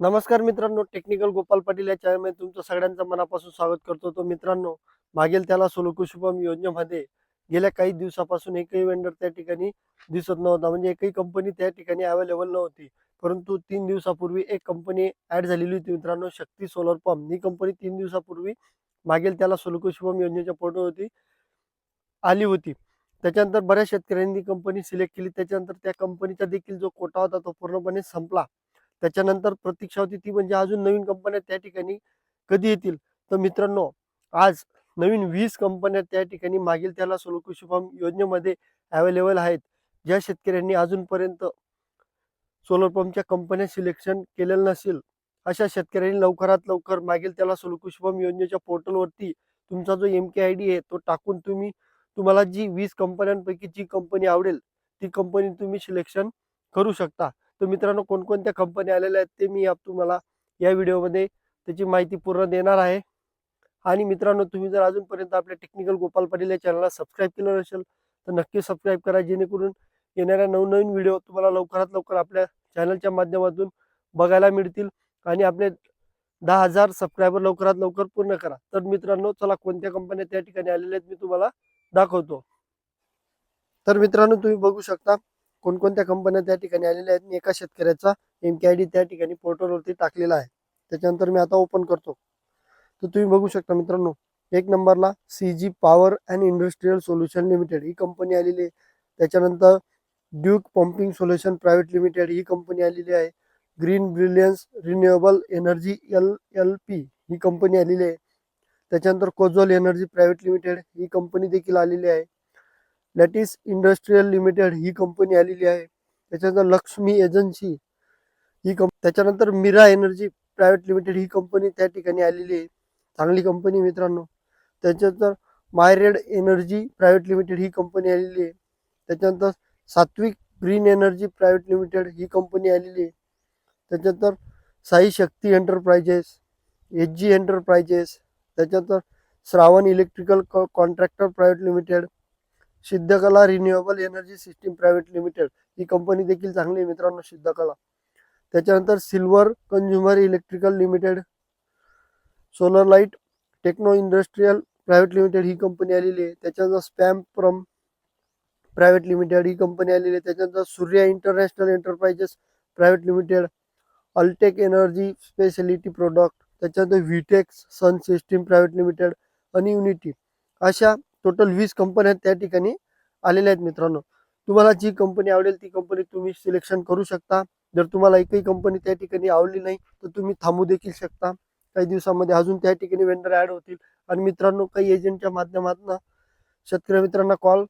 नमस्कार मित्रांनो, टेक्निकल गोपाल पाटील या चॅनलमध्ये तुमचं सगळ्यांचं मनापासून स्वागत करतो. तो मित्रांनो, मागेल त्याला सोलुकू शुभम योजनेमध्ये गेल्या काही दिवसापासून एकही वेंडर त्या ठिकाणी दिसत नव्हता. म्हणजे एकही कंपनी त्या ठिकाणी अवेलेबल नव्हती. परंतु 3 दिवसापूर्वी एक कंपनी ॲड झालेली होती मित्रांनो, शक्ती सोलर पंप. ही कंपनी 3 दिवसापूर्वी मागेल त्याला सोलुकू शुभम योजनेच्या पोर्टलवरती आली होती. त्याच्यानंतर बऱ्याच शेतकऱ्यांनी कंपनी सिलेक्ट केली. त्याच्यानंतर त्या कंपनीचा देखील जो कोटा होता तो पूर्णपणे संपला. त्याच्यानंतर प्रतीक्षा होती ती म्हणजे अजून नवीन कंपन्या त्या ठिकाणी कधी येतील. तर मित्रांनो, आज नवीन 20 कंपन्या त्या ठिकाणी मागील त्याला सोलुकू शुभम योजनेमध्ये अवेलेबल आहेत. ज्या शेतकऱ्यांनी अजूनपर्यंत सोलर पंपच्या कंपन्या सिलेक्शन केलेलं नसेल, अशा शेतकऱ्यांनी लवकरात लवकर मागील त्याला सोलुकू शुभम योजनेच्या पोर्टलवरती तुमचा जो MKID आहे तो टाकून तुम्हाला जी 20 कंपन्यांपैकी जी कंपनी आवडेल ती कंपनी तुम्ही सिलेक्शन करू शकता. तर मित्रांनो, कोणकोणत्या कंपन्या आलेल्या आहेत ते मी तुम्हाला या व्हिडिओमध्ये त्याची माहिती पूर्ण देणार आहे. आणि मित्रांनो, तुम्ही जर अजूनपर्यंत आपल्या टेक्निकल गोपाल पाटील या चॅनलला सबस्क्राईब केलं नसेल तर नक्की सबस्क्राईब करा, जेणेकरून येणाऱ्या नवनवीन व्हिडिओ तुम्हाला लवकरात लवकर आपल्या चॅनलच्या माध्यमातून बघायला मिळतील. आणि आपले 10,000 सबस्क्रायबर लवकरात लवकर पूर्ण करा. तर मित्रांनो, चला कोणत्या कंपन्या त्या ठिकाणी आलेल्या आहेत मी तुम्हाला दाखवतो. तर मित्रांनो, तुम्ही बघू शकता कोणकोणत्या कंपन्या त्या ठिकाणी आलेल्या आहेत. मी एका शेतकऱ्याचा MKID त्या ठिकाणी पोर्टलवरती टाकलेला आहे. त्याच्यानंतर मी आता ओपन करतो. तर तुम्ही बघू शकता मित्रांनो, एक नंबरला CG power and industrial solution limited ही कंपनी आलेली आहे. त्याच्यानंतर Duke pumping solution private limited ही कंपनी आलेली आहे. Green brilliance renewable energy LLP ही कंपनी आलेली आहे. त्याच्यानंतर कोजोल एनर्जी प्रायव्हेट लिमिटेड ही कंपनी देखील आलेली आहे. लॅटिस इंडस्ट्रियल लिमिटेड ही कंपनी आलेली आहे. त्याच्यानंतर लक्ष्मी एजन्सी ही त्याच्यानंतर मीरा एनर्जी प्रायव्हेट लिमिटेड ही कंपनी त्या ठिकाणी आलेली आहे. चांगली कंपनी मित्रांनो. त्याच्यानंतर मायरेड एनर्जी प्रायव्हेट लिमिटेड ही कंपनी आलेली आहे. त्याच्यानंतर Satvik green energy private limited ही कंपनी आलेली आहे. त्याच्यानंतर Sai Shakti enterprises, HG enterprises, त्याच्यानंतर Shravan electrical contractor private limited, Siddhakala renewable energy system private limited ही कंपनी देखील चांगली आहे मित्रांनो, सिद्धकला. त्याच्यानंतर silver consumer electrical limited, solar light techno industrial private limited ही कंपनी आलेली आहे. त्याच्यानंतर स्पॅम प्रम प्रायव्हेट लिमिटेड ही कंपनी आलेली आहे. त्याच्यानंतर Surya International Enterprises Private Limited, Altek Energy Speciality Product, त्याच्यानंतर Vitex Sun System private Limited आणि युनिटी, अशा टोटल 20 कंपन्या त्या ठिकाणी आलेल्या आहेत मित्रांनो. तुम्हाला जी कंपनी आवडेल ती कंपनी तुम्ही सिलेक्शन करू शकता. जर तुम्हाला एकही कंपनी त्या ठिकाणी आवडली नाही तर तुम्ही थांबू देखील शकता. काही दिवसामध्ये अजून त्या ठिकाणी वेंडर ॲड होतील. आणि मित्रांनो, काही एजंटच्या माध्यमातून शेतकरी मित्रांना कॉल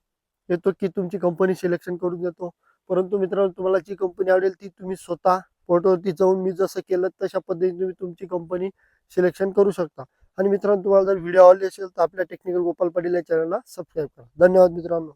येतो की तुमची कंपनी सिलेक्शन करून देतो. परंतु मित्रांनो, तुम्हाला जी कंपनी आवडेल ती तुम्ही स्वतः पोर्टलवरती जाऊन मी जसं केलं तशा पद्धतीने तुम्ही तुमची कंपनी सिलेक्शन करू शकता. आणि मित्रांनो, तुम्हाला जर व्हिडिओ आवडली असेल तर आपल्या टेक्निकल गोपाल पाटील या चॅनलला सबस्क्राईब करा. धन्यवाद मित्रांनो.